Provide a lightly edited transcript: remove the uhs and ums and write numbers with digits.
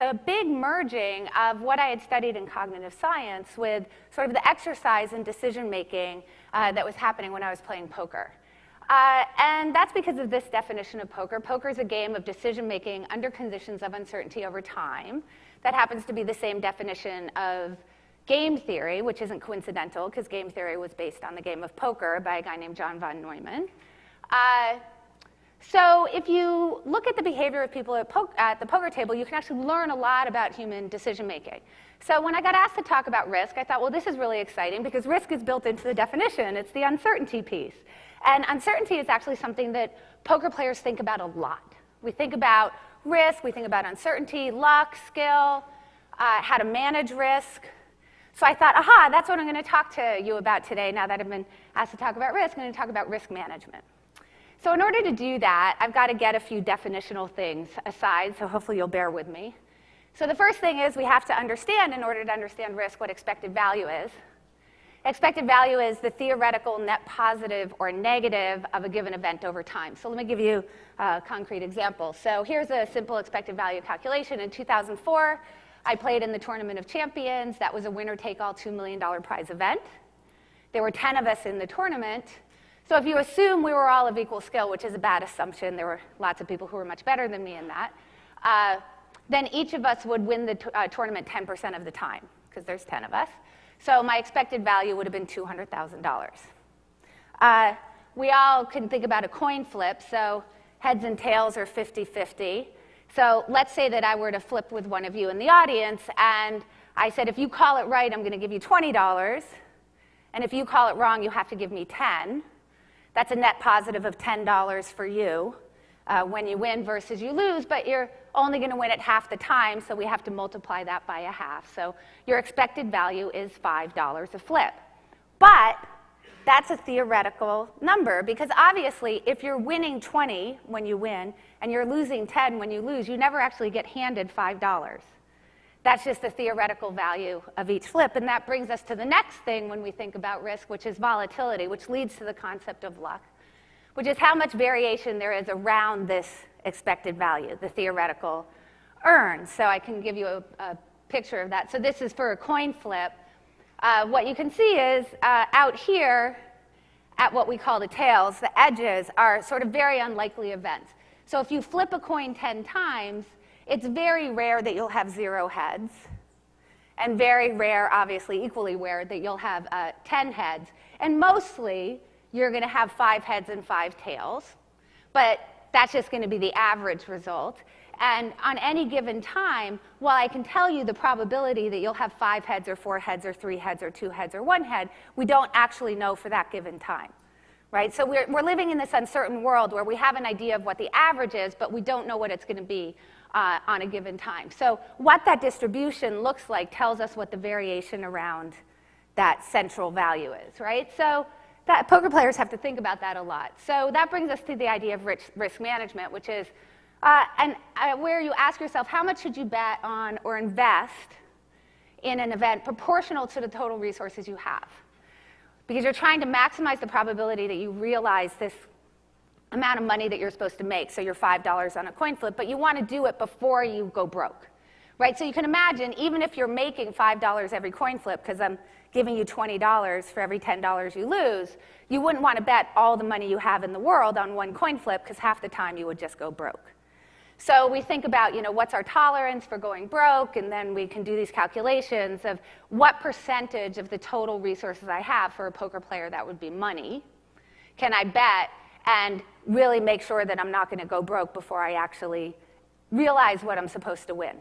a big merging of what I had studied in cognitive science with sort of the exercise and decision-making that was happening when I was playing poker. And that's because of this definition of poker. Poker is a game of decision-making under conditions of uncertainty over time. That happens to be the same definition of game theory, which isn't coincidental, because game theory was based on the game of poker by a guy named John von Neumann. So if you look at the behavior of people at the poker table, you can actually learn a lot about human decision-making. So when I got asked to talk about risk, I thought, well, this is really exciting, because risk is built into the definition. It's the uncertainty piece. And uncertainty is actually something that poker players think about a lot. We think about risk, we think about uncertainty, luck, skill, how to manage risk. So I thought, aha, that's what I'm going to talk to you about today. Now that I've been asked to talk about risk, I'm going to talk about risk management. So in order to do that, I've got to get a few definitional things aside, so hopefully you'll bear with me. So the first thing is we have to understand, in order to understand risk, what expected value is. Expected value is the theoretical net positive or negative of a given event over time. So let me give you a concrete example. So here's a simple expected value calculation. In 2004, I played in the Tournament of Champions. That was a winner-take-all $2 million prize event. There were 10 of us in the tournament. So if you assume we were all of equal skill, which is a bad assumption, there were lots of people who were much better than me in that, then each of us would win the tournament 10% of the time, because there's 10 of us. So my expected value would have been $200,000. We all can think about a coin flip, so heads and tails are 50-50. So let's say that I were to flip with one of you in the audience, and I said, if you call it right, I'm going to give you $20, and if you call it wrong, you have to give me $10. That's a net positive of $10 for you when you win versus you lose, but you're only going to win at half the time, so we have to multiply that by a half. So your expected value is $5 a flip. But that's a theoretical number, because obviously if you're winning 20 when you win and you're losing 10 when you lose, you never actually get handed $5. That's just the theoretical value of each flip. And that brings us to the next thing when we think about risk, which is volatility, which leads to the concept of luck, which is how much variation there is around this expected value, the theoretical earn. So I can give you a picture of that. So this is for a coin flip. What you can see is out here at what we call the tails, the edges are sort of very unlikely events. So if you flip a coin 10 times, it's very rare that you'll have 0 heads, and very rare, obviously equally rare, that you'll have 10 heads. And mostly, you're going to have 5 heads and 5 tails. But that's just going to be the average result. And on any given time, while I can tell you the probability that you'll have 5 heads or 4 heads or 3 heads or 2 heads or 1 head, we don't actually know for that given time. Right? So we're living in this uncertain world where we have an idea of what the average is, but we don't know what it's going to be on a given time. So what that distribution looks like tells us what the variation around that central value is, right? So that poker players have to think about that a lot. So that brings us to the idea of risk management, which is where you ask yourself, how much should you bet on or invest in an event proportional to the total resources you have? Because you're trying to maximize the probability that you realize this amount of money that you're supposed to make, so you're $5 on a coin flip, but you want to do it before you go broke, right? So you can imagine, even if you're making $5 every coin flip, because I'm giving you $20 for every $10 you lose, you wouldn't want to bet all the money you have in the world on one coin flip, because half the time you would just go broke. So we think about, what's our tolerance for going broke, and then we can do these calculations of what percentage of the total resources I have. For a poker player, that would be money. Can I bet and really make sure that I'm not going to go broke before I actually realize what I'm supposed to win?